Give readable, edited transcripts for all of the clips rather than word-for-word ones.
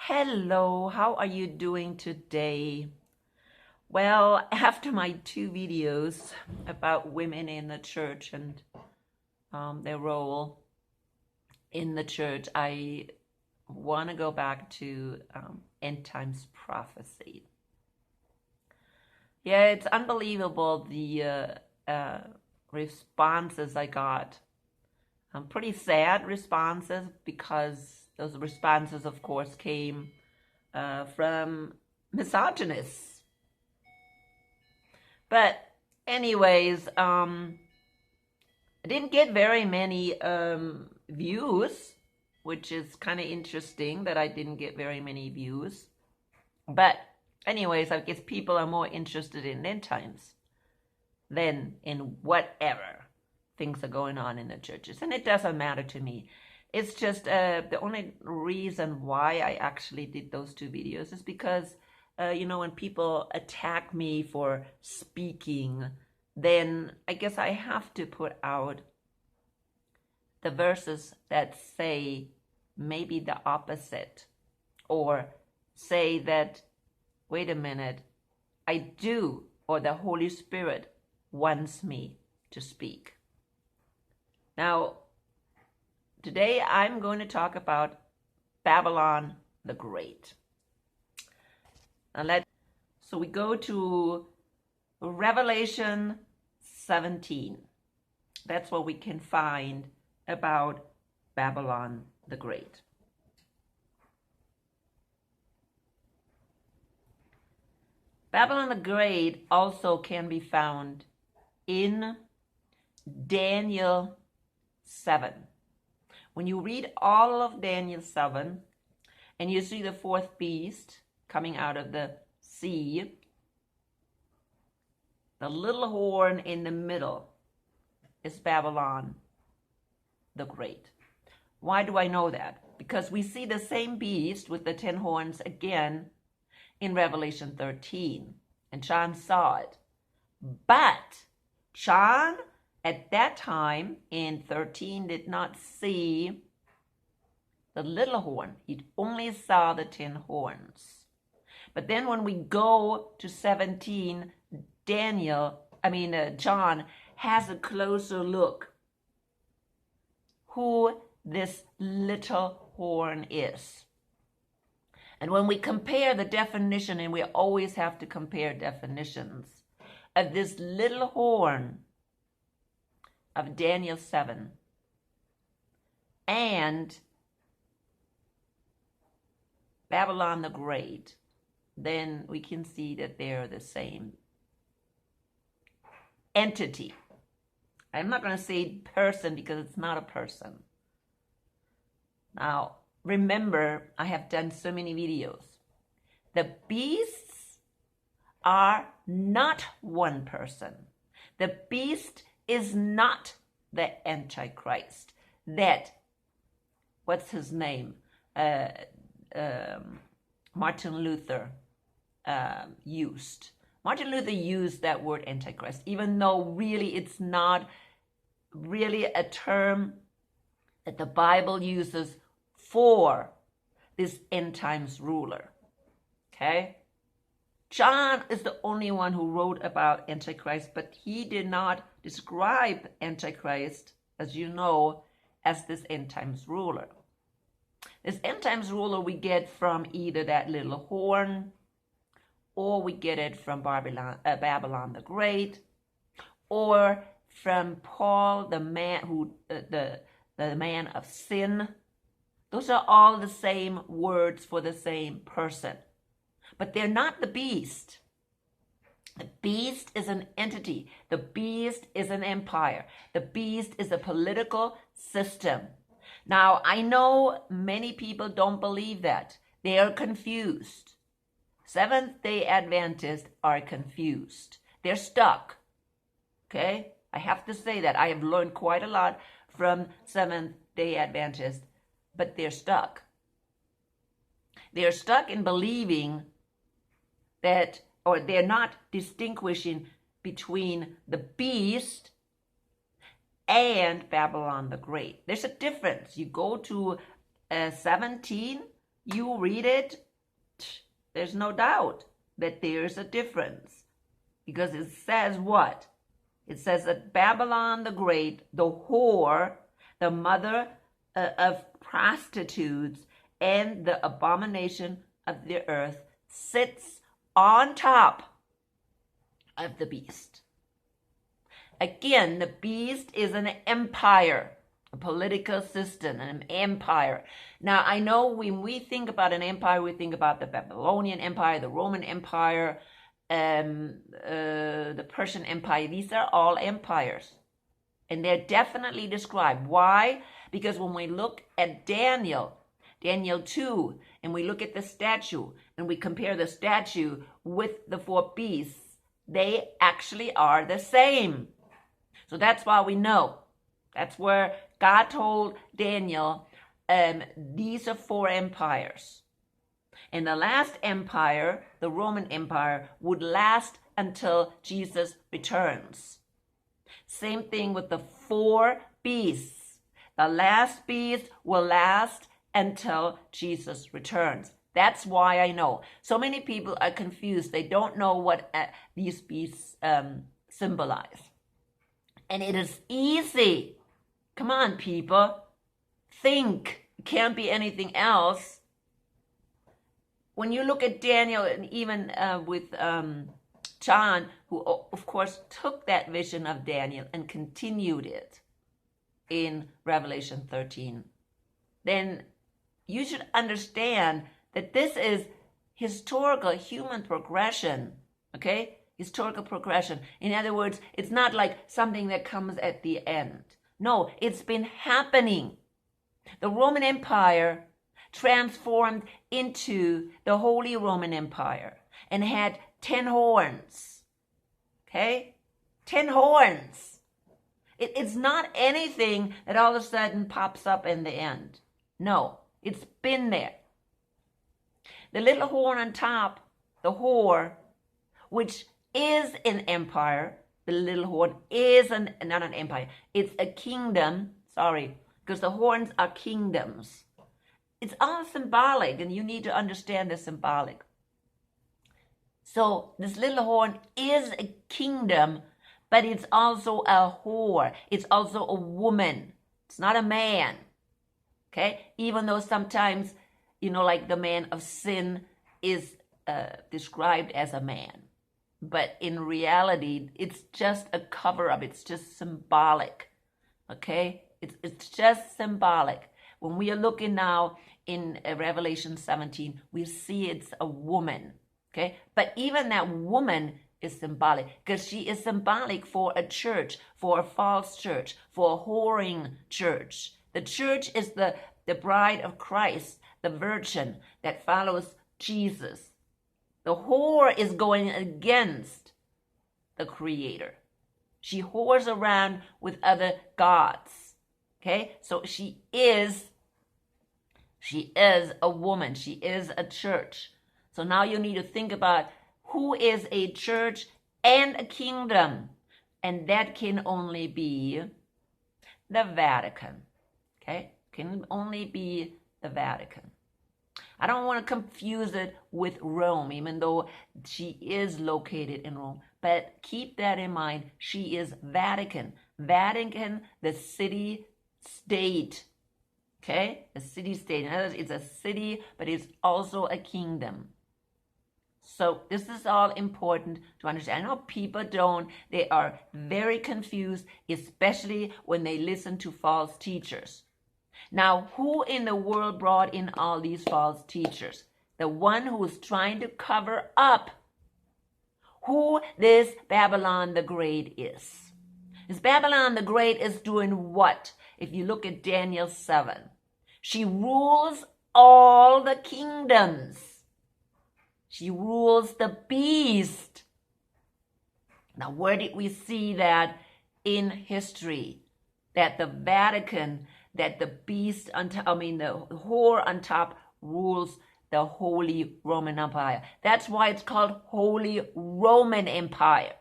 Hello, how are you doing today? Well, after my two videos about women in the church and their role in the church, I want to go back to end times prophecy. Yeah, it's unbelievable the responses I got. Pretty sad responses because those responses, of course, came from misogynists. But anyways, I didn't get very many views, which is kind of interesting that I didn't get very many views. But anyways, I guess people are more interested in end times than in whatever things are going on in the churches. And it doesn't matter to me. It's just the only reason why I actually did those two videos is because, when people attack me for speaking, then I guess I have to put out the verses that say maybe the opposite, or say that, wait a minute, I do, or the Holy Spirit wants me to speak. Now, today I'm going to talk about Babylon the Great. So we go to Revelation 17. That's what we can find about Babylon the Great. Babylon the Great also can be found in Daniel 7. When you read all of Daniel 7 and you see the fourth beast coming out of the sea, the little horn in the middle is Babylon the Great. Why do I know that? Because we see the same beast with the 10 horns again in Revelation 13, and John saw it. But John at that time in 13 did not see the little horn. He only saw the 10 horns. But then when we go to 17, John has a closer look who this little horn is. And when we compare the definition, and we always have to compare definitions of this little horn of Daniel 7 and Babylon the Great, then we can see that they're the same entity. I'm not going to say person because it's not a person. Now, remember, I have done so many videos. The beasts are not one person. The beast is not the Antichrist that, what's his name? Martin Luther used. Martin Luther used that word Antichrist, even though really it's not really a term that the Bible uses for this end times ruler. Okay? John is the only one who wrote about Antichrist, but he did not describe Antichrist, as you know, as this end times ruler. This end times ruler we get from either that little horn, or we get it from Babylon the Great, or from Paul, the man the man of sin. Those are all the same words for the same person. But they're not the beast. The beast is an entity. The beast is an empire. The beast is a political system. Now, I know many people don't believe that. They are confused. Seventh-day Adventists are confused. They're stuck. Okay? I have to say that. I have learned quite a lot from Seventh-day Adventists, but they're stuck. They're stuck in believing that, or they're not distinguishing between the beast and Babylon the Great. There's a difference. You go to 17, you read it, there's no doubt that there's a difference. Because it says what? It says that Babylon the Great, the whore, the mother of prostitutes, and the abomination of the earth, sits on top of the beast. Again, the beast is an empire, a political system, an empire. Now, I know when we think about an empire, we think about the Babylonian Empire, the Roman Empire, the Persian Empire. These are all empires. And they're definitely described. Why? Because when we look at Daniel 2, and we look at the statue, and we compare the statue with the four beasts, they actually are the same. So that's why we know. That's where God told Daniel, these are four empires. And the last empire, the Roman Empire, would last until Jesus returns. Same thing with the four beasts. The last beast will last until Jesus returns. That's why I know. So many people are confused. They don't know what these beasts symbolize. And it is easy. Come on, people. Think. It can't be anything else. When you look at Daniel, and even with John, who of course took that vision of Daniel and continued it in Revelation 13, then you should understand that this is historical human progression, okay? Historical progression. In other words, it's not like something that comes at the end. No, it's been happening. The Roman Empire transformed into the Holy Roman Empire and had 10 horns. Okay? 10 horns. It's not anything that all of a sudden pops up in the end. No, it's been there. The little horn on top, the whore, which is an empire. The little horn is not an empire. It's a kingdom. Sorry, because the horns are kingdoms. It's all symbolic, and you need to understand the symbolic. So this little horn is a kingdom, but it's also a whore. It's also a woman. It's not a man. Okay? Even though sometimes, like the man of sin is described as a man. But in reality, it's just a cover-up. It's just symbolic. Okay? It's just symbolic. When we are looking now in Revelation 17, we see it's a woman. Okay? But even that woman is symbolic, because she is symbolic for a church, for a false church, for a whoring church. The church is the bride of Christ, the virgin that follows Jesus. The whore is going against the Creator. She whores around with other gods. Okay? So she is a woman. She is a church. So now you need to think about who is a church and a kingdom. And that can only be the Vatican. Okay? Can only be the Vatican. I don't want to confuse it with Rome, even though she is located in Rome. But keep that in mind. She is Vatican. Vatican, the city-state. Okay? The city-state. In other words, it's a city, but it's also a kingdom. So this is all important to understand. I know people they are very confused, especially when they listen to false teachers. Now, who in the world brought in all these false teachers? The one who is trying to cover up who this Babylon the Great is. This Babylon the Great is doing what? If you look at Daniel 7, she rules all the kingdoms. She rules the beast. Now, where did we see that in history? That the Vatican, that the beast, the whore on top rules the Holy Roman Empire. That's why it's called Holy Roman Empire,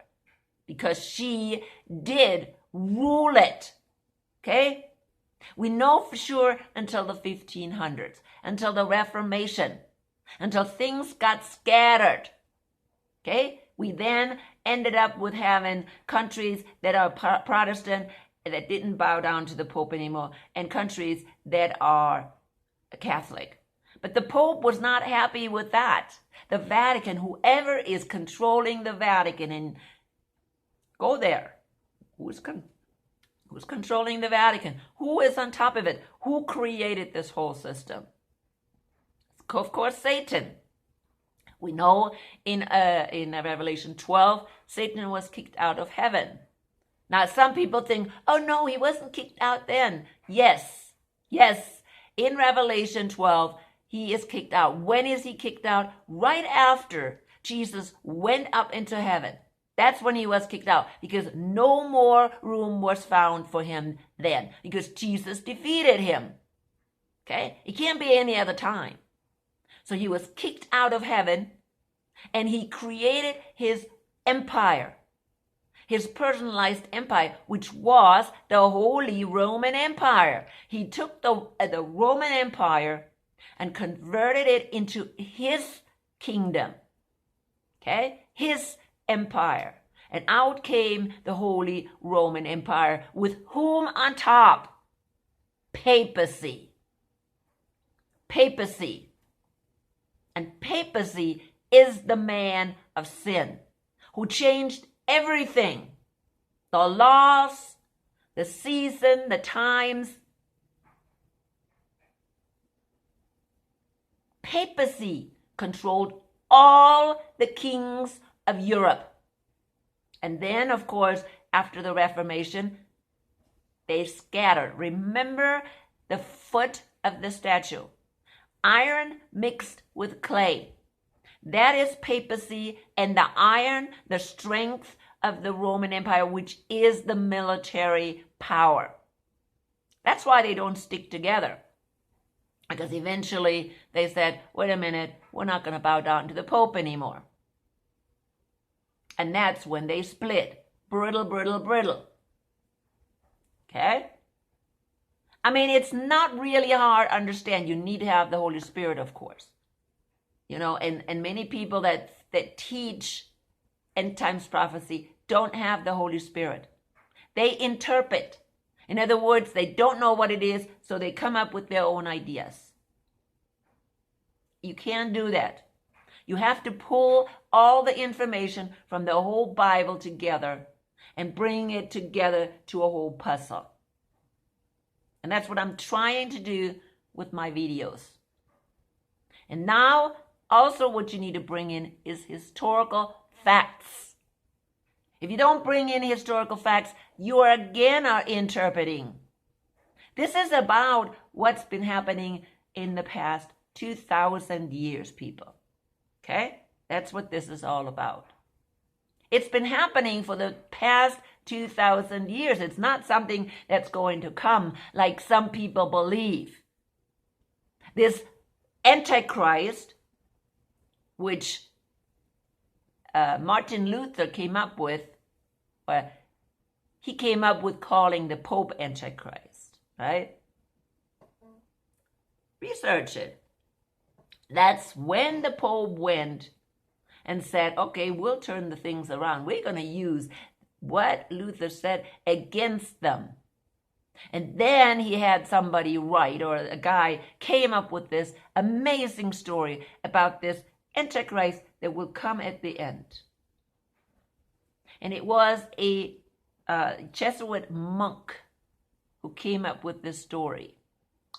because she did rule it. Okay? We know for sure until the 1500s, until the Reformation, until things got scattered. Okay? We then ended up with having countries that are Protestant that didn't bow down to the Pope anymore, and countries that are Catholic. But the Pope was not happy with that. The Vatican, whoever is controlling the Vatican, and go there. Who's controlling the Vatican? Who is on top of it? Who created this whole system? Of course, Satan. We know in Revelation 12, Satan was kicked out of heaven. Now, some people think, oh no, he wasn't kicked out then. Yes. In Revelation 12, he is kicked out. When is he kicked out? Right after Jesus went up into heaven. That's when he was kicked out, because no more room was found for him then, because Jesus defeated him. Okay? It can't be any other time. So he was kicked out of heaven, and he created his empire, his personalized empire, which was the Holy Roman Empire. He took the Roman Empire and converted it into his kingdom. Okay? His empire. And out came the Holy Roman Empire, with whom on top? Papacy. Papacy. And papacy is the man of sin who changed everything. The laws, the season, the times. Papacy controlled all the kings of Europe. And then, of course, after the Reformation, they scattered. Remember the foot of the statue. Iron mixed with clay. That is papacy, and the iron, the strength of the Roman Empire, which is the military power. That's why they don't stick together. Because eventually they said, wait a minute, we're not going to bow down to the Pope anymore. And that's when they split. Brittle. Okay? I mean, it's not really hard to understand. You need to have the Holy Spirit, of course. You know, and many people that teach end times prophecy don't have the Holy Spirit. They interpret. In other words, they don't know what it is, so they come up with their own ideas. You can't do that. You have to pull all the information from the whole Bible together and bring it together to a whole puzzle. And that's what I'm trying to do with my videos. And now, also what you need to bring in is historical facts. If you don't bring in historical facts, you are interpreting. This is about what's been happening in the past 2,000 years, people. Okay? That's what this is all about. It's been happening for the past 2,000 years. It's not something that's going to come like some people believe. This Antichrist, which Martin Luther came up with, he came up with calling the Pope Antichrist, right? Research it. That's when the Pope went and said, okay, we'll turn the things around. We're going to use what Luther said against them. And then he had somebody write, or a guy came up with this amazing story about this Antichrist that will come at the end. And it was a Jesuit monk who came up with this story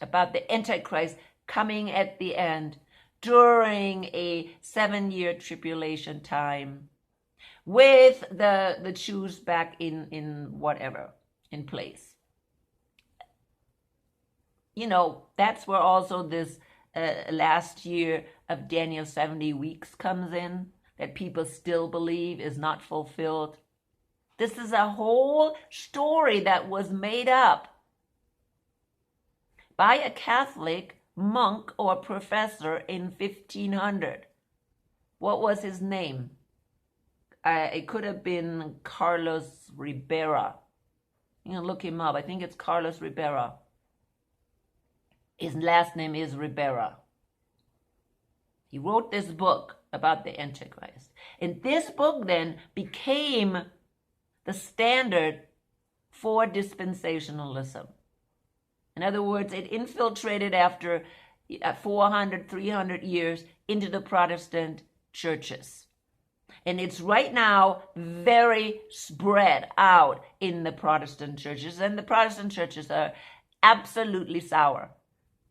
about the Antichrist coming at the end during a 7-year tribulation time with the Jews back in place. You know, that's where also this last year of Daniel 70 weeks comes in, that people still believe is not fulfilled. This is a whole story that was made up by a Catholic monk or professor in 1500. What was his name? It could have been Carlos Ribera. You can look him up. I think it's Carlos Ribera. His last name is Ribera. He wrote this book about the Antichrist. And this book then became the standard for dispensationalism. In other words, it infiltrated after 400, 300 years into the Protestant churches. And it's right now very spread out in the Protestant churches. And the Protestant churches are absolutely sour.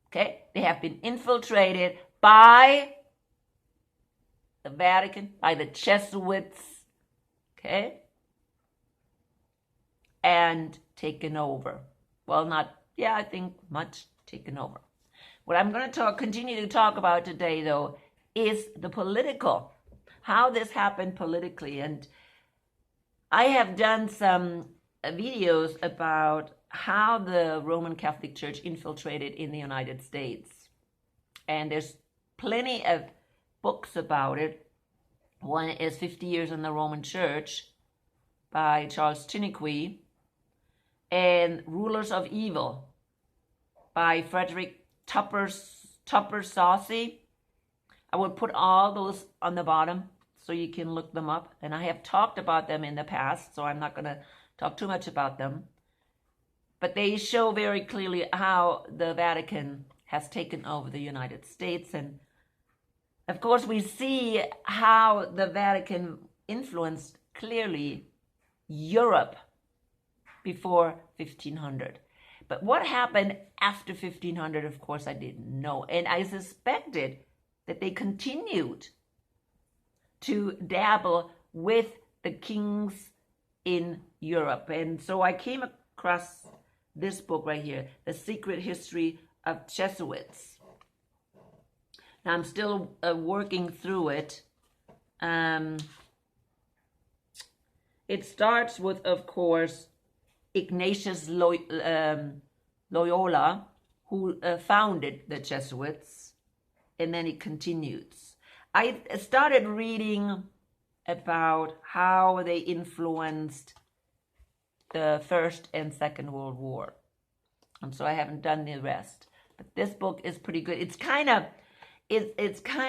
Okay? They have been infiltrated by the Vatican, by the Jesuits. Okay? And taken over. Well, I think much taken over. What I'm going to continue to talk about today, though, is the political, how this happened politically. And I have done some videos about how the Roman Catholic Church infiltrated in the United States. And there's plenty of books about it. One is 50 Years in the Roman Church by Charles Tiniqui, and Rulers of Evil by Frederick Tupper Saussy. I will put all those on the bottom so you can look them up. And I have talked about them in the past, so I'm not going to talk too much about them. But they show very clearly how the Vatican has taken over the United States. And of course, we see how the Vatican influenced clearly Europe before 1500. But what happened after 1500, of course, I didn't know. And I suspected that they continued to dabble with the kings in Europe. And so I came across this book right here, The Secret History of Jesuits. Now, I'm still working through it. It starts with, of course, Ignatius Loyola, who founded the Jesuits, and then it continues. I started reading about how they influenced the First and Second World War. And so I haven't done the rest. But this book is pretty good. It's kind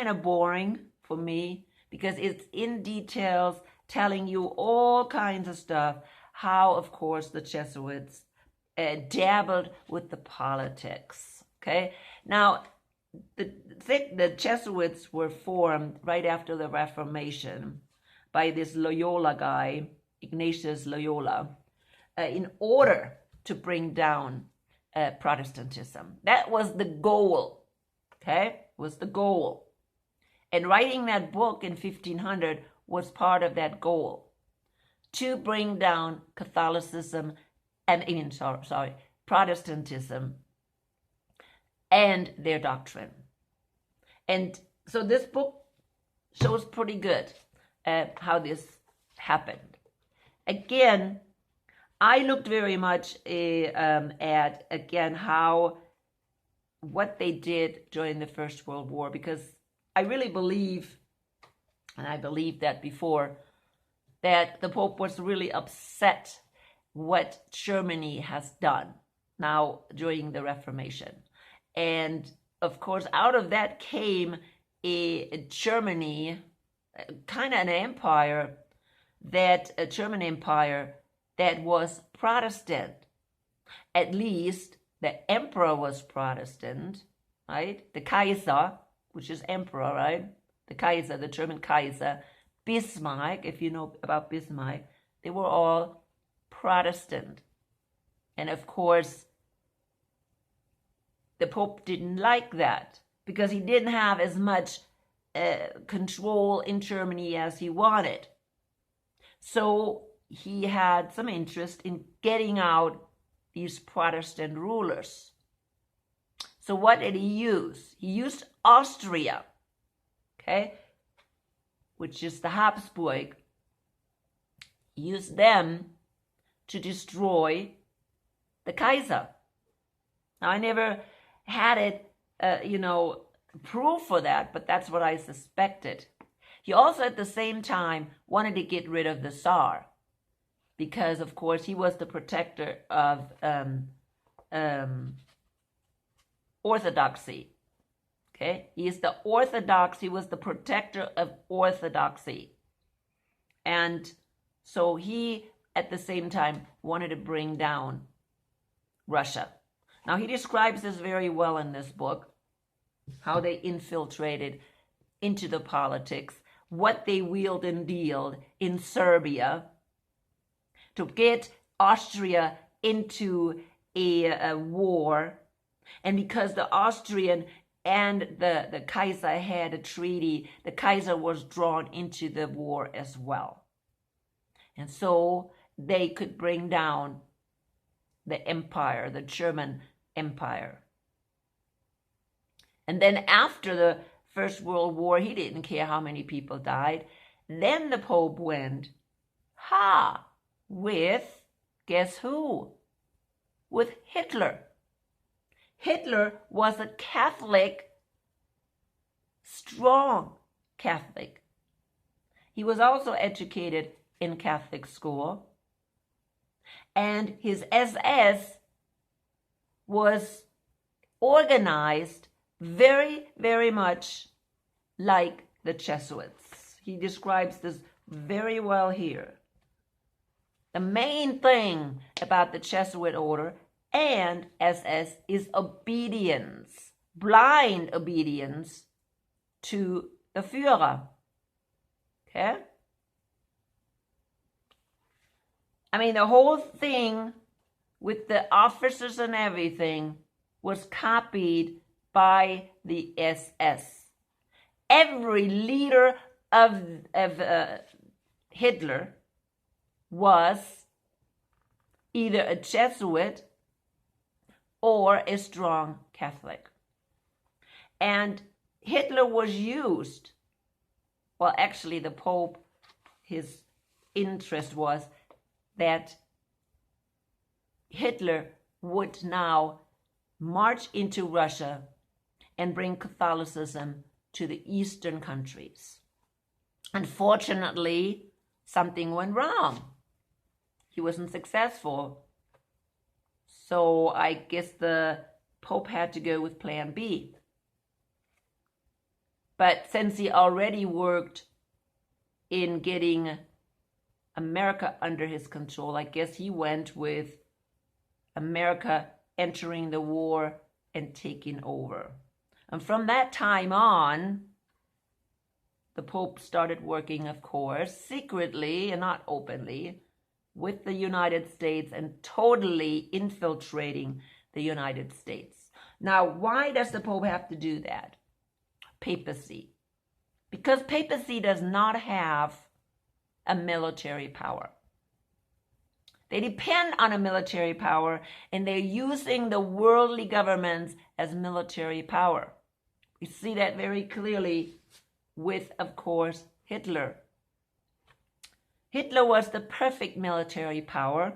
of boring for me because it's in details telling you all kinds of stuff. How, of course, the Jesuits dabbled with the politics. Okay, now the Jesuits were formed right after the Reformation by this Loyola guy, Ignatius Loyola, in order to bring down Protestantism. That was the goal. Okay, was the goal, and writing that book in 1500 was part of that goal. To bring down Catholicism Protestantism and their doctrine. And so this book shows pretty good how this happened. Again, I looked very much at, again, what they did during the First World War, because I really believe, and I believed that before, that the Pope was really upset what Germany has done now during the Reformation. And of course, out of that came a Germany, kind of an empire, a German empire that was Protestant. At least the emperor was Protestant, right? The Kaiser, which is emperor, right? The Kaiser, the German Kaiser, Bismarck, if you know about Bismarck, they were all Protestant. And of course, the Pope didn't like that because he didn't have as much control in Germany as he wanted. So he had some interest in getting out these Protestant rulers. So what did he use? He used Austria, okay, which is the Habsburg. He used them to destroy the Kaiser. Now, I never had it, proof for that, but that's what I suspected. He also, at the same time, wanted to get rid of the Tsar because, of course, he was the protector of orthodoxy. Okay, he is the orthodox. He was the protector of orthodoxy. And so he, at the same time, wanted to bring down Russia. Now, he describes this very well in this book, how they infiltrated into the politics, what they wheeled and dealed in Serbia to get Austria into a war. And because the Austrian and the Kaiser had a treaty, the Kaiser was drawn into the war as well. And so they could bring down the empire, the German empire. And then after the First World War, he didn't care how many people died. Then the Pope went, with, guess who? With Hitler. Hitler was a Catholic, strong Catholic. He was also educated in Catholic school. And his SS was organized very, very much like the Jesuits. He describes this very well here. The main thing about the Jesuit order and SS is obedience, blind obedience to the Führer. Okay? I mean, the whole thing with the officers and everything was copied by the SS. Every leader of Hitler was either a Jesuit or a strong Catholic. And Hitler was used, well, actually the Pope, his interest was that Hitler would now march into Russia and bring Catholicism to the Eastern countries. Unfortunately, something went wrong. He wasn't successful. So I guess the Pope had to go with Plan B. But since he already worked in getting America under his control, I guess he went with America entering the war and taking over. And from that time on, the Pope started working, of course, secretly and not openly, with the United States and totally infiltrating the United States. Now, why does the Pope have to do that? Papacy. Because papacy does not have a military power. They depend on a military power, and they're using the worldly governments as military power. We see that very clearly with, of course, Hitler. Hitler was the perfect military power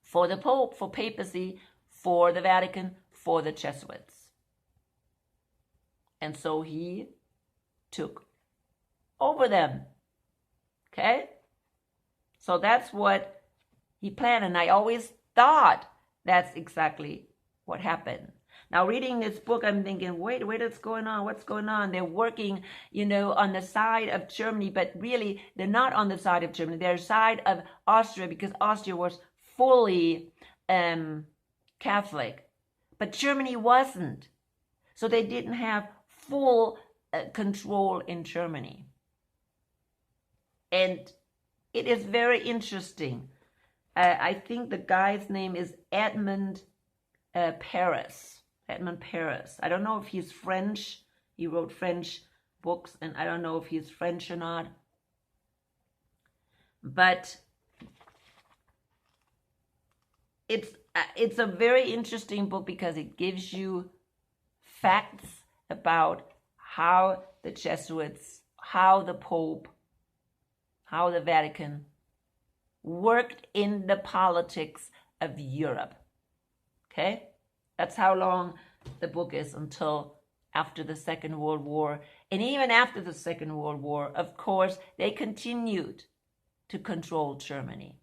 for the Pope, for papacy, for the Vatican, for the Jesuits. And so he took over them. Okay? So that's what he planned, and I always thought that's exactly what happened. Now, reading this book, I'm thinking, wait, what's going on? What's going on? They're working, on the side of Germany, but really, they're not on the side of Germany. They're side of Austria, because Austria was fully Catholic, but Germany wasn't. So they didn't have full control in Germany. And it is very interesting. I think the guy's name is Edmond Paris. Edmond Paris. I don't know if he's French. He wrote French books, and I don't know if he's French or not. But it's a very interesting book because it gives you facts about how the Jesuits, how the Pope, how the Vatican worked in the politics of Europe. Okay? That's how long the book is, until after the Second World War. And even after the Second World War, of course, they continued to control Germany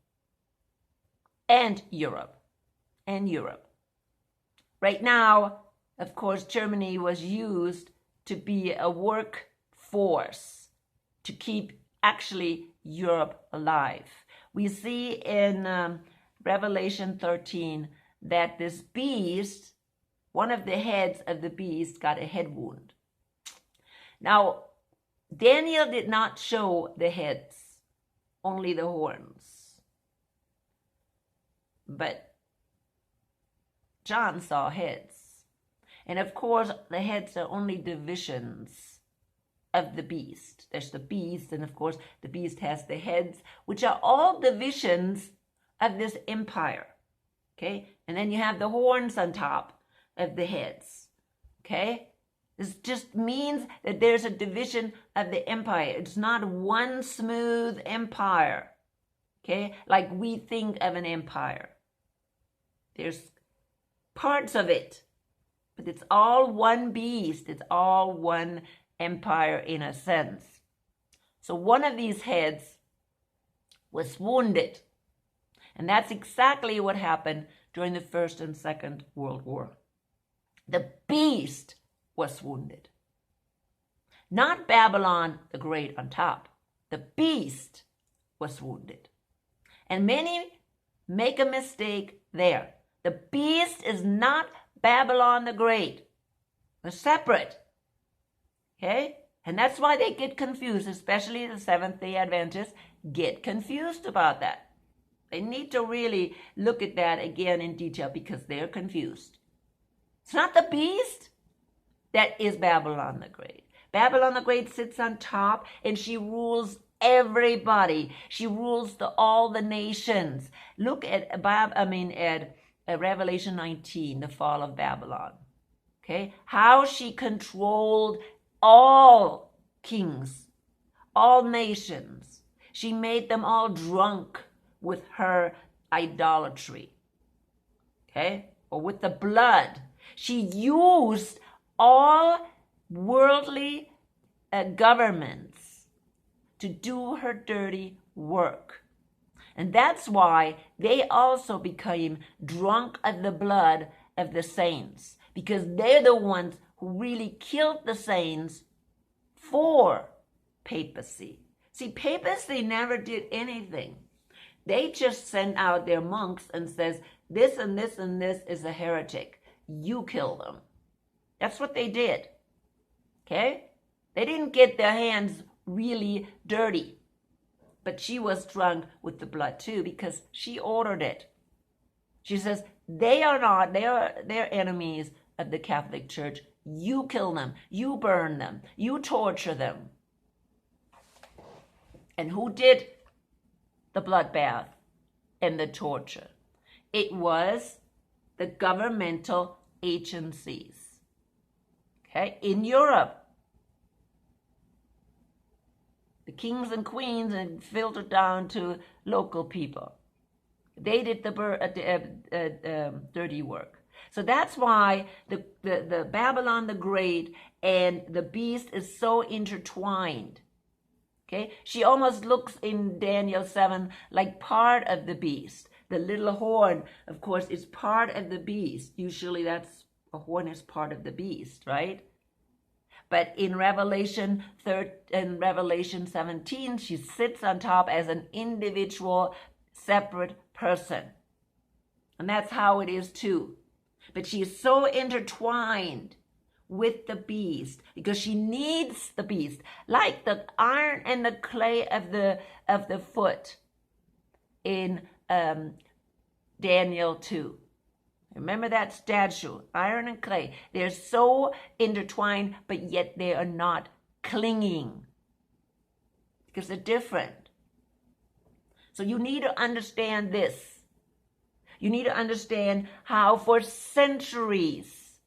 and Europe. Right now, of course, Germany was used to be a workforce to keep actually Europe alive. We see in Revelation 13 that this beast, one of the heads of the beast, got a head wound. Now, Daniel did not show the heads, only the horns. But John saw heads. And of course, the heads are only divisions of the beast. There's the beast, and of course, the beast has the heads, which are all divisions of this empire. Okay? And then you have the horns on top of the heads. Okay? This just means that there's a division of the empire. It's not one smooth empire. Okay? Like we think of an empire. There's parts of it. But it's all one beast. It's all one empire in a sense. So one of these heads was wounded. And that's exactly what happened during the First and Second World War. The beast was wounded. Not Babylon the Great on top. The beast was wounded. And many make a mistake there. The beast is not Babylon the Great. They're separate. Okay? And that's why they get confused, especially the Seventh-day Adventists get confused about that. They need to really look at that again in detail because they're confused. It's not the beast that is Babylon the Great. Babylon the Great sits on top and she rules everybody. She rules all the nations. Look at Revelation 19, the fall of Babylon. Okay? How she controlled all kings, all nations. She made them all drunk with her idolatry. Okay? Or with the blood. She used all worldly governments to do her dirty work. And that's why they also became drunk of the blood of the saints. Because they're the ones who really killed the saints for papacy. See, papacy never did anything. They just sent out their monks and says, this and this and this is a heretic. You kill them. That's what they did. Okay? They didn't get their hands really dirty. But she was drunk with the blood too because she ordered it. She says, they're enemies of the Catholic Church. You kill them. You burn them. You torture them. And who did the bloodbath and the torture? It was the governmental agencies. Okay, in Europe. The kings and queens and filtered down to local people. They did the dirty work. So that's why the Babylon the Great and the beast is so intertwined. Okay, she almost looks in Daniel 7 like part of the beast. The little horn, of course, is part of the beast. Usually a horn is part of the beast, right? But in Revelation 17, she sits on top as an individual, separate person. And that's how it is too. But she is so intertwined with the beast because she needs the beast, like the iron and the clay of the foot in Daniel 2. Remember that statue, iron and clay. They're so intertwined, but yet they are not clinging because they're different. So you need to understand this. You need to understand how for centuries,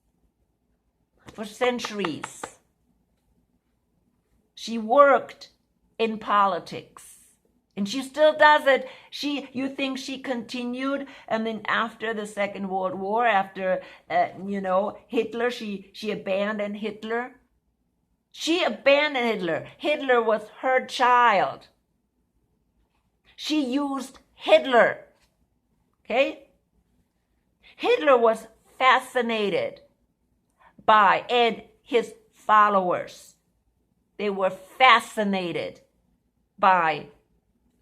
she worked in politics. And she still does it. You think she continued, and then after the Second World War, after, Hitler, she abandoned Hitler. She abandoned Hitler. Hitler was her child. She used Hitler. Okay? Hitler was fascinated by, and his followers, they were fascinated by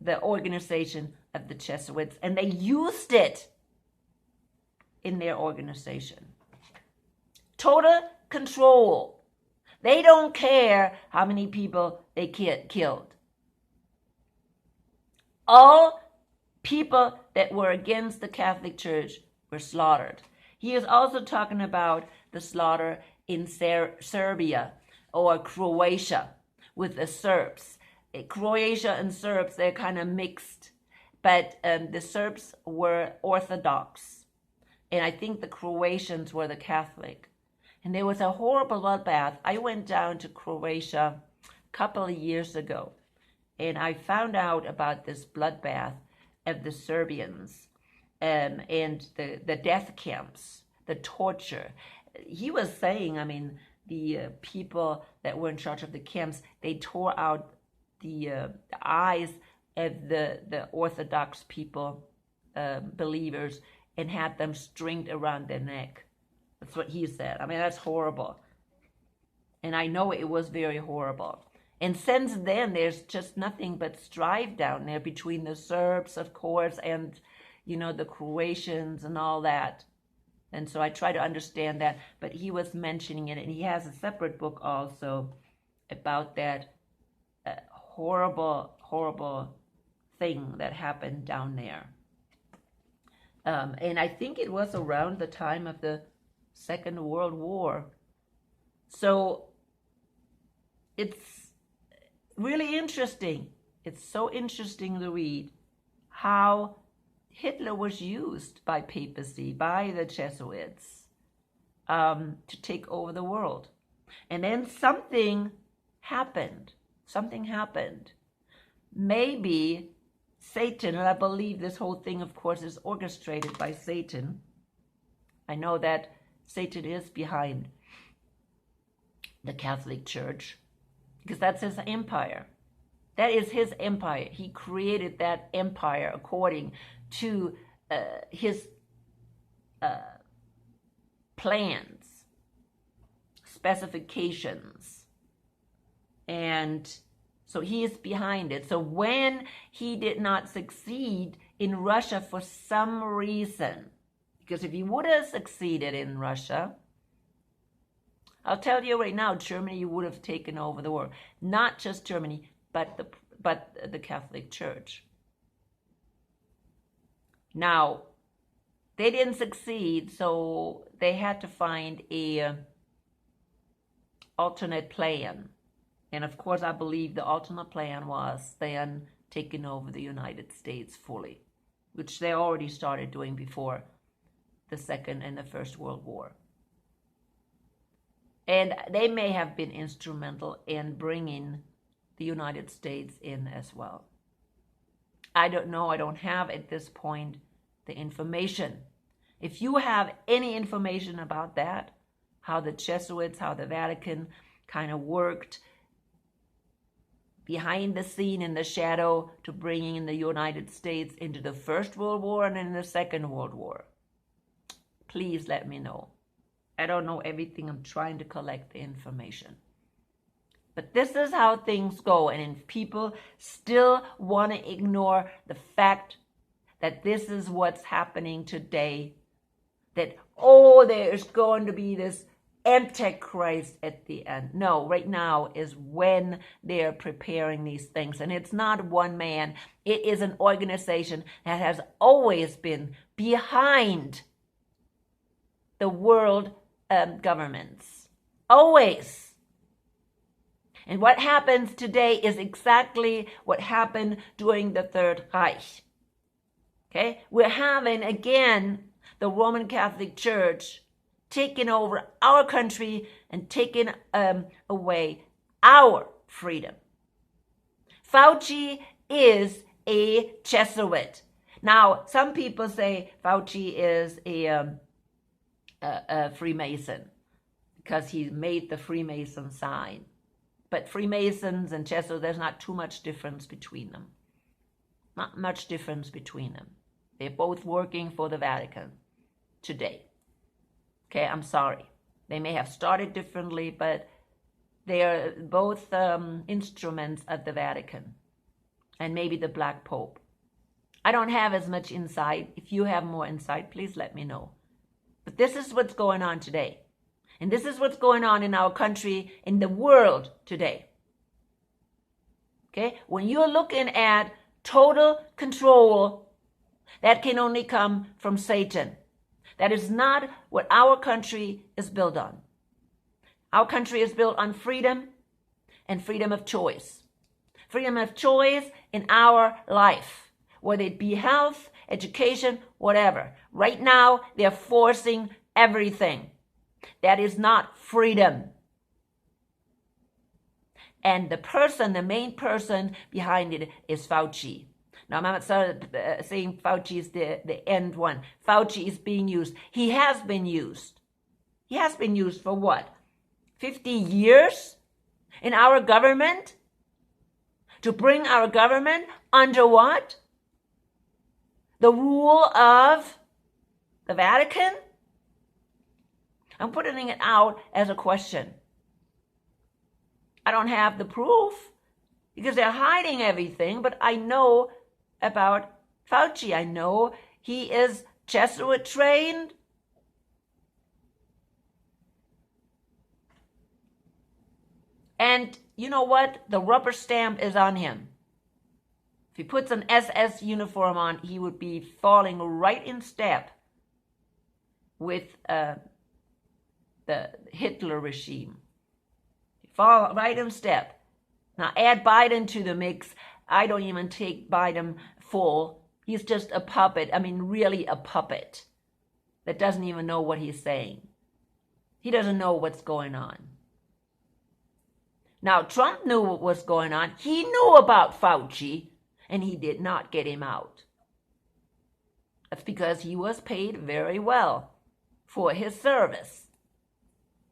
the organization of the Jesuits, and they used it in their organization. Total control. They don't care how many people they killed. All people that were against the Catholic Church were slaughtered. He is also talking about the slaughter in Serbia or Croatia with the Serbs. Croatia and Serbs, they're kind of mixed, but the Serbs were Orthodox, and I think the Croatians were the Catholic. And there was a horrible bloodbath. I went down to Croatia a couple of years ago, and I found out about this bloodbath of the Serbians and the death camps, the torture. He was saying, I mean, the people that were in charge of the camps, they tore out the eyes of the Orthodox people, believers, and had them stringed around their neck. That's what he said. I mean, that's horrible. And I know it was very horrible. And since then, there's just nothing but strife down there between the Serbs, of course, and, you know, the Croatians and all that. And so I try to understand that. But he was mentioning it, and he has a separate book also about that horrible, horrible thing that happened down there. And I think it was around the time of the Second World War. So it's really interesting. It's so interesting to read how Hitler was used by papacy, by the Jesuits, to take over the world. And then something happened. Something happened. Maybe Satan, and I believe this whole thing, of course, is orchestrated by Satan. I know that Satan is behind the Catholic Church because that's his empire. That is his empire. He created that empire according to his plans, specifications, and so he is behind it. So when he did not succeed in Russia for some reason, because if he would have succeeded in Russia, I'll tell you right now, Germany would have taken over the world. Not just Germany, but the Catholic Church. Now, they didn't succeed, so they had to find a alternate plan. And of course, I believe the alternate plan was then taking over the United States fully, which they already started doing before the Second and the First World War. And they may have been instrumental in bringing the United States in as well. I don't know. I don't have at this point the information. If you have any information about that, how the Jesuits, how the Vatican kind of worked behind the scene in the shadow to bringing in the United States into the First World War and in the Second World War, please let me know. I don't know everything. I'm trying to collect the information. But this is how things go. And if people still want to ignore the fact that this is what's happening today, that, oh, there's going to be this Antichrist at the end. No, right now is when they're preparing these things. And it's not one man. It is an organization that has always been behind the world governments. Always. And what happens today is exactly what happened during the Third Reich. Okay? We're having, again, the Roman Catholic Church taking over our country and taking away our freedom. Fauci is a Jesuit. Now, some people say Fauci is a Freemason because he made the Freemason sign. But Freemasons and Jesuits, there's not too much difference between them. Not much difference between them. They're both working for the Vatican today. Okay, I'm sorry. They may have started differently, but they are both instruments at the Vatican, and maybe the Black Pope. I don't have as much insight. If you have more insight, please let me know. But this is what's going on today. And this is what's going on in our country, in the world today. Okay? When you're looking at total control, that can only come from Satan. That is not what our country is built on. Our country is built on freedom and freedom of choice. Freedom of choice in our life, whether it be health, education, whatever. Right now, they're forcing everything. That is not freedom. And the main person behind it is Fauci. Now, I'm not saying Fauci is the end one. Fauci is being used. He has been used. He has been used for what? 50 years in our government? To bring our government under what? The rule of the Vatican? I'm putting it out as a question. I don't have the proof because they're hiding everything, but I know about Fauci. I know he is Jesuit trained. And you know what? The rubber stamp is on him. If he puts an SS uniform on, he would be falling right in step with the Hitler regime. Fall right in step. Now add Biden to the mix. I don't even take Biden full. He's just a puppet. I mean, really a puppet that doesn't even know what he's saying. He doesn't know what's going on. Now, Trump knew what was going on. He knew about Fauci, and he did not get him out. That's because he was paid very well for his service.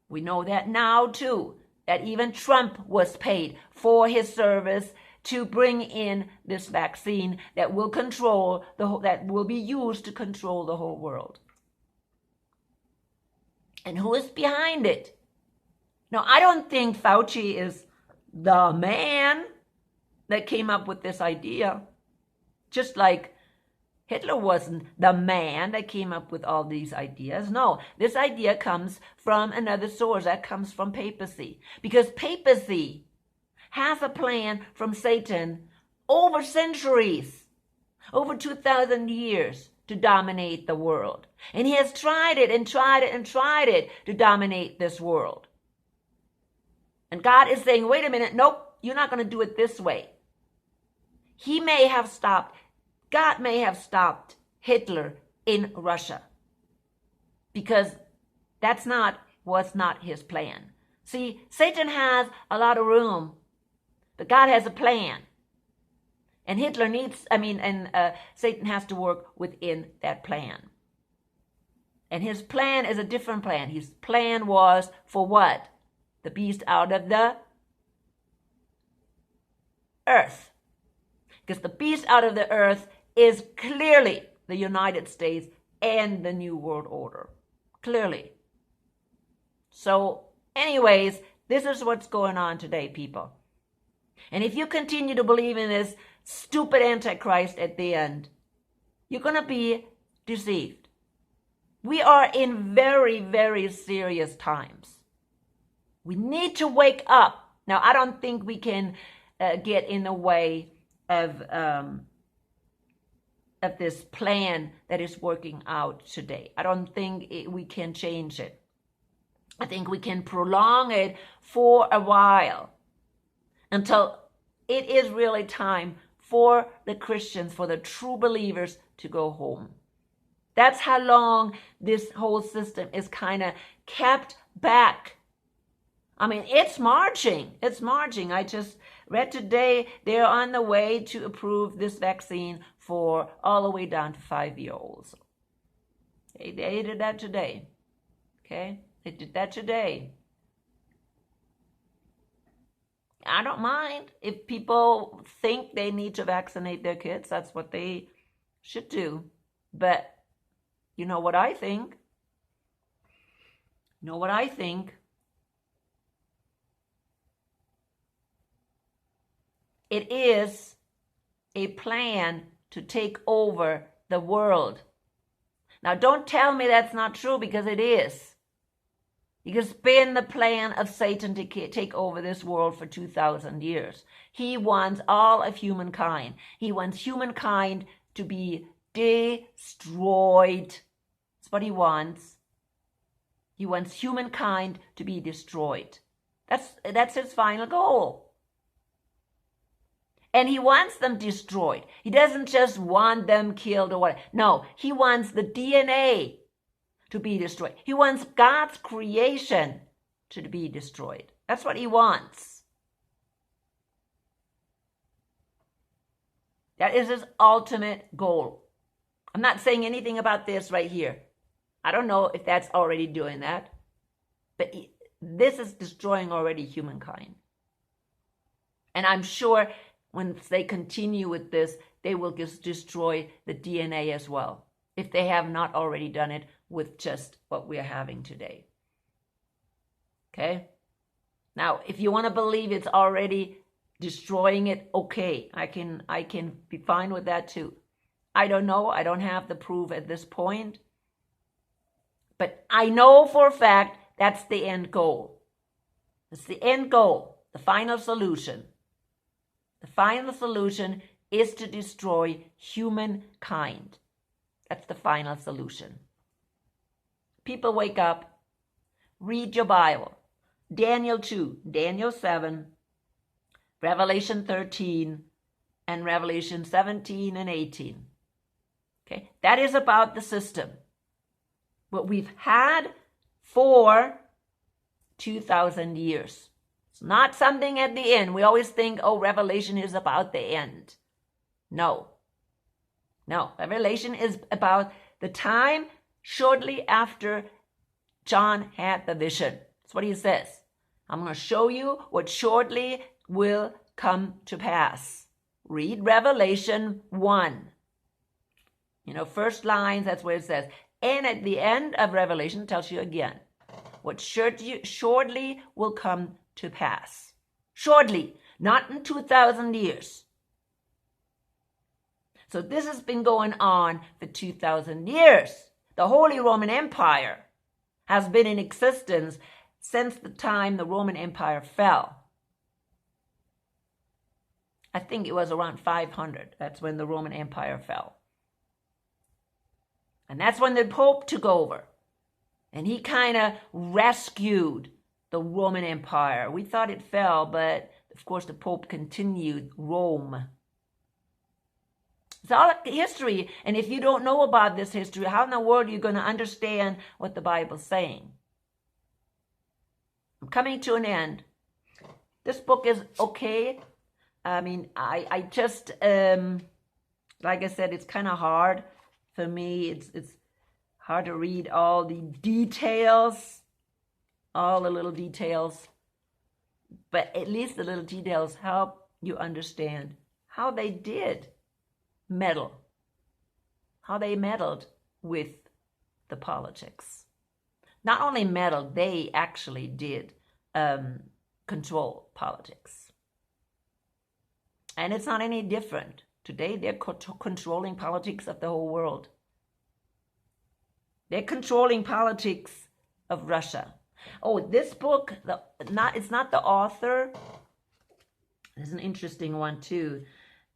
We know that now, too, that even Trump was paid for his service to bring in this vaccine that will control that will be used to control the whole world. And who is behind it? Now, I don't think Fauci is the man that came up with this idea. Just like Hitler wasn't the man that came up with all these ideas. No, this idea comes from another source. That comes from papacy. Because papacy has a plan from Satan over centuries, over 2,000 years to dominate the world. And he has tried it and tried it and tried it to dominate this world. And God is saying, wait a minute, nope, you're not going to do it this way. God may have stopped Hitler in Russia because was not his plan. See, Satan has a lot of room, but God has a plan. And Satan has to work within that plan. And his plan is a different plan. His plan was for what? The beast out of the earth. Because the beast out of the earth is clearly the United States and the New World Order. Clearly. So, anyways, this is what's going on today, people. And if you continue to believe in this stupid Antichrist at the end, you're going to be deceived. We are in very, very serious times. We need to wake up. Now, I don't think we can get in the way of this plan that is working out today. I don't think we can change it. I think we can prolong it for a while until it is really time for the Christians, for the true believers to go home. That's how long this whole system is kind of kept back. I mean, it's marching. It's marching. I just read today they're on the way to approve this vaccine for all the way down to 5-year-olds. They did that today. Okay? They did that today. I don't mind if people think they need to vaccinate their kids. That's what they should do. But you know what I think? You know what I think? It is a plan to take over the world. Now, don't tell me that's not true, because it is. Because it's been the plan of Satan to take over this world for 2,000 years. He wants all of humankind. He wants humankind to be destroyed. That's what he wants. He wants humankind to be destroyed. That's his final goal. And he wants them destroyed. He doesn't just want them killed or what. No, he wants the DNA to be destroyed. He wants God's creation to be destroyed. That's what he wants. That is his ultimate goal. I'm not saying anything about this right here. I don't know if that's already doing that. But this is destroying already humankind. And I'm sure once they continue with this, they will just destroy the DNA as well, if they have not already done it with just what we're having today. Okay? Now, if you want to believe it's already destroying it, okay, I can be fine with that too. I don't know. I don't have the proof at this point. But I know for a fact that's the end goal. It's the end goal, the final solution. The final solution is to destroy humankind. That's the final solution. People, wake up, read your Bible. Daniel 2, Daniel 7, Revelation 13, and Revelation 17 and 18. Okay, that is about the system. What we've had for 2,000 years. It's not something at the end. We always think, oh, Revelation is about the end. No. No, Revelation is about the time shortly after John had the vision. That's what he says. I'm going to show you what shortly will come to pass. Read Revelation 1. You know, first lines, that's where it says. And at the end of Revelation, it tells you again what shortly will come to pass. Shortly, not in 2,000 years. So this has been going on for 2,000 years. The Holy Roman Empire has been in existence since the time the Roman Empire fell. I think it was around 500. That's when the Roman Empire fell. And that's when the Pope took over. And he kind of rescued the Roman Empire. We thought it fell, but of course the Pope continued Rome. It's all history, and if you don't know about this history, how in the world are you going to understand what the Bible's saying? I'm coming to an end. This book is okay. I mean, I just, like I said, it's kind of hard for me. It's hard to read all the details, all the little details. But at least the little details help you understand how they did meddle, how they meddled with the politics. Not only meddled, they actually did control politics. And it's not any different. Today, they're controlling politics of the whole world. They're controlling politics of Russia. Oh, this book, it's not the author. There's an interesting one too.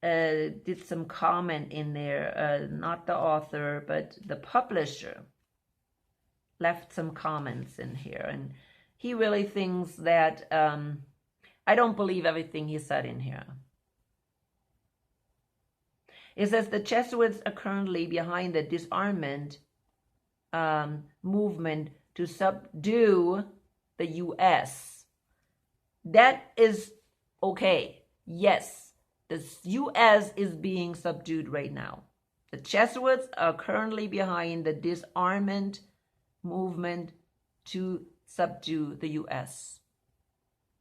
Did some comment in there. Not the author, but the publisher left some comments in here. And he really thinks that I don't believe everything he said in here. It says the Jesuits are currently behind the disarmament movement to subdue the U.S. That is okay. Yes, the U.S. is being subdued right now. The Jesuits are currently behind the disarmament movement to subdue the U.S.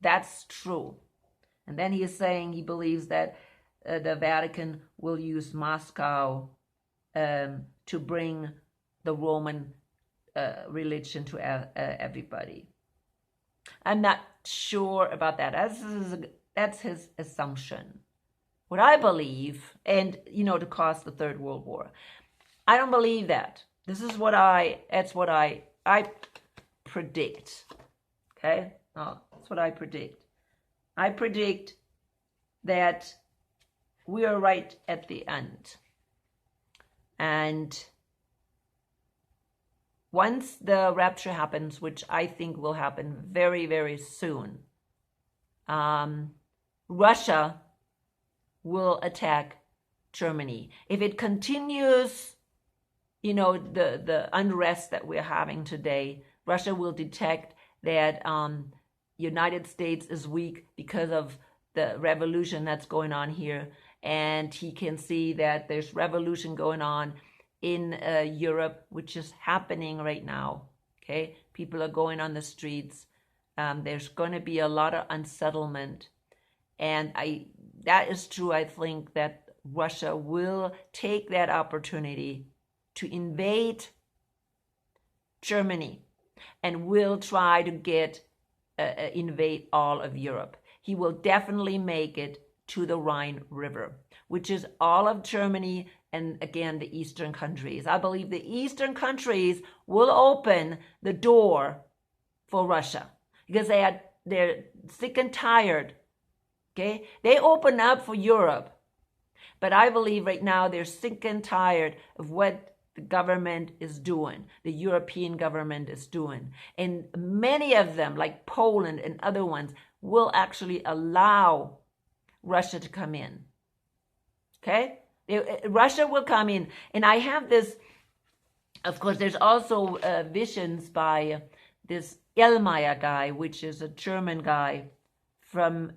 That's true. And then he is saying he believes that the Vatican will use Moscow to bring the Roman religion to everybody. I'm not sure about that. That's his assumption. What I believe, and to cause the Third World War, I don't believe that. That's what I predict. Okay? That's what I predict. I predict that we are right at the end. And once the rapture happens, which I think will happen very, very soon, Russia will attack Germany. If it continues, the unrest that we're having today, Russia will detect that United States is weak because of the revolution that's going on here. And he can see that there's revolution going on in Europe, which is happening right now. Okay, people are going on the streets. There's going to be a lot of unsettlement, and that is true. I think that Russia will take that opportunity to invade Germany, and will try to invade all of Europe. He will definitely make it to the Rhine River, which is all of Germany and, again, the eastern countries. I believe the eastern countries will open the door for Russia because they're sick and tired. Okay, they open up for Europe, but I believe right now they're sick and tired of what the government is doing, the European government is doing. And many of them, like Poland and other ones, will actually allow Russia to come in. Okay? Russia will come in. And I have this, of course, there's also visions by this Ellmeyer guy, which is a German guy from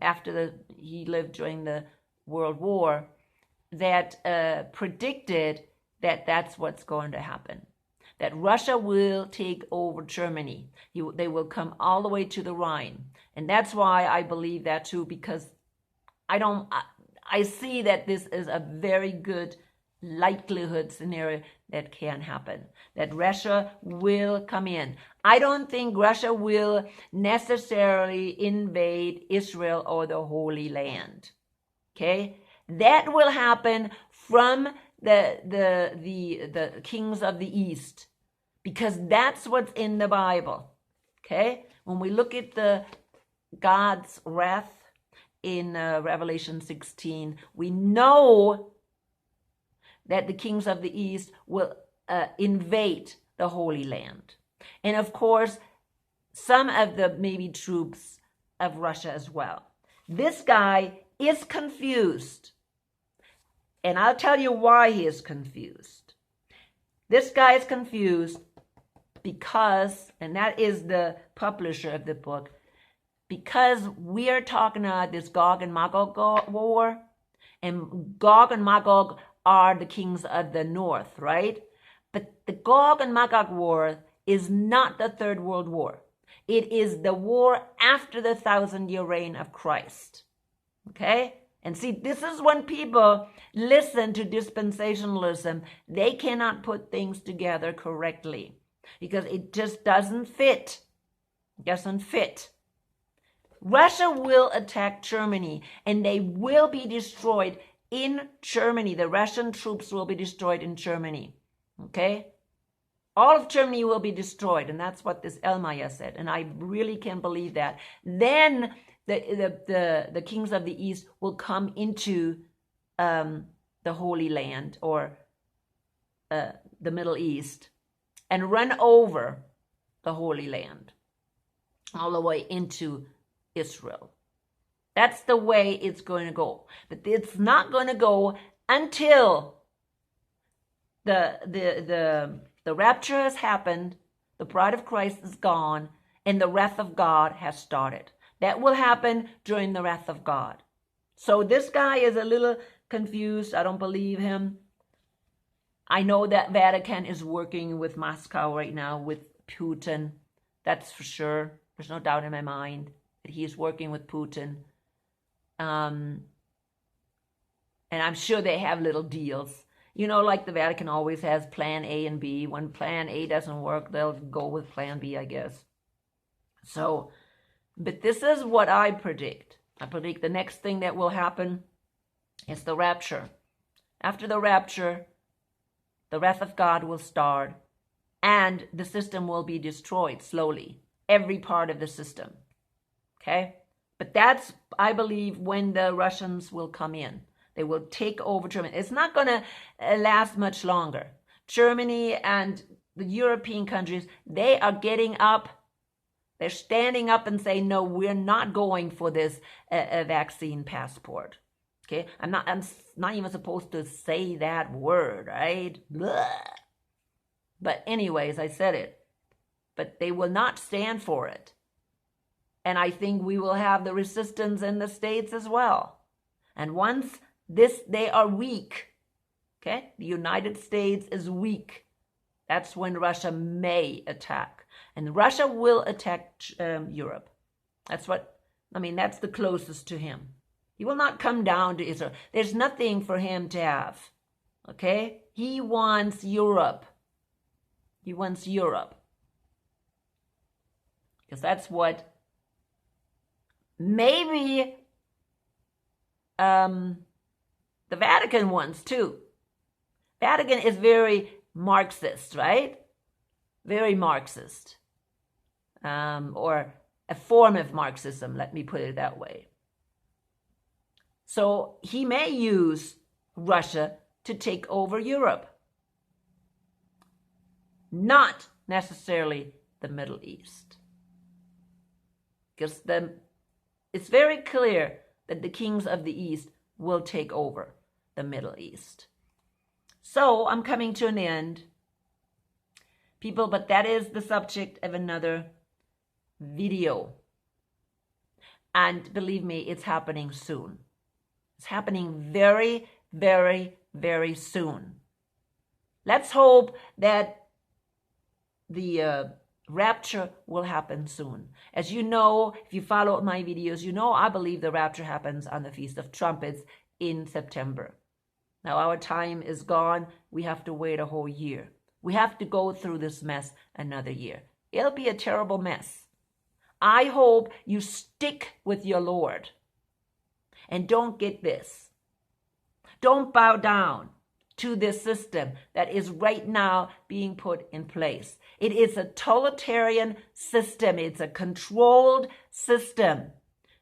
he lived during the World War, that predicted that that's what's going to happen, that Russia will take over Germany. They will come all the way to the Rhine. And that's why I believe that too, because I see that this is a very good likelihood scenario that can happen, that Russia will come in. I don't think Russia will necessarily invade Israel or the Holy Land. Okay? That will happen from the kings of the East, because that's what's in the Bible. Okay? When we look at the God's wrath in Revelation 16, we know that the kings of the East will invade the Holy Land. And of course, some of the maybe troops of Russia as well. This guy is confused. And I'll tell you why he is confused. This guy is confused because, and that is the publisher of the book, because we are talking about this Gog and Magog war, and Gog and Magog are the kings of the north, right? But the Gog and Magog war is not the Third World War. It is the war after the 1,000-year reign of Christ. Okay? And see, this is when people listen to dispensationalism, they cannot put things together correctly because it just doesn't fit. It doesn't fit. Russia will attack Germany and they will be destroyed in Germany. The Russian troops will be destroyed in Germany. Okay? All of Germany will be destroyed, and that's what this Ellmeyer said, and I really can believe that. Then the kings of the East will come into the Holy Land, or the Middle East, and run over the Holy Land all the way into Israel. That's the way it's going to go. But it's not going to go until the rapture has happened, the bride of Christ is gone, and the wrath of God has started. That will happen during the wrath of God. So this guy is a little confused. I don't believe him. I know that Vatican is working with Moscow right now, with Putin. That's for sure. There's no doubt in my mind that he is working with Putin. And I'm sure they have little deals. Like the Vatican always has plan A and B. When plan A doesn't work, they'll go with plan B, I guess. So, but this is what I predict. I predict the next thing that will happen is the rapture. After the rapture, the wrath of God will start, and the system will be destroyed slowly. Every part of the system. Okay? But that's, I believe, when the Russians will come in. They will take over Germany. It's not going to last much longer. Germany and the European countries, they are getting up. They're standing up and saying, no, we're not going for this vaccine passport. Okay? I'm not even supposed to say that word, right? Blah. But anyways, I said it. But they will not stand for it. And I think we will have the resistance in the States as well. And once they are weak, okay? The United States is weak. That's when Russia may attack. And Russia will attack Europe. That's the closest to him. He will not come down to Israel. There's nothing for him to have, okay? He wants Europe. He wants Europe. Because that's what maybe the Vatican wants too. Vatican is very Marxist, right? Very Marxist. Or a form of Marxism, let me put it that way. So he may use Russia to take over Europe. Not necessarily the Middle East. Because it's very clear that the kings of the East will take over the Middle East. So I'm coming to an end, people, but that is the subject of another video. And believe me, it's happening soon. It's happening very, very, very soon. Let's hope that the rapture will happen soon. As you know, if you follow my videos, you know I believe the rapture happens on the Feast of Trumpets in September. Now our time is gone. We have to wait a whole year. We have to go through this mess another year. It'll be a terrible mess. I hope you stick with your Lord. And don't get this. Don't bow down to this system that is right now being put in place. It is a totalitarian system. It's a controlled system.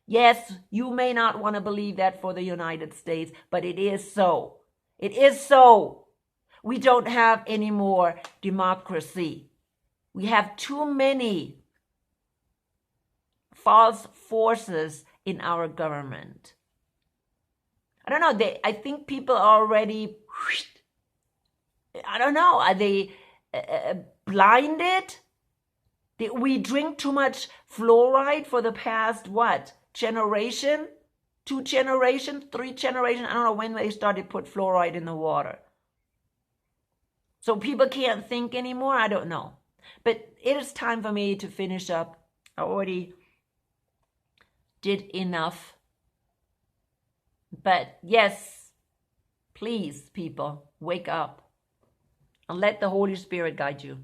Yes, you may not want to believe that for the United States, but it is so. It is so. We don't have any more democracy. We have too many false forces in our government. I don't know. I think people are already, I don't know, are they blinded? Did we drink too much fluoride for the past, generation? 2 generations, 3 generations? I don't know when they started put fluoride in the water. So people can't think anymore? I don't know. But it is time for me to finish up. I already did enough. But yes, please, people, wake up and let the Holy Spirit guide you.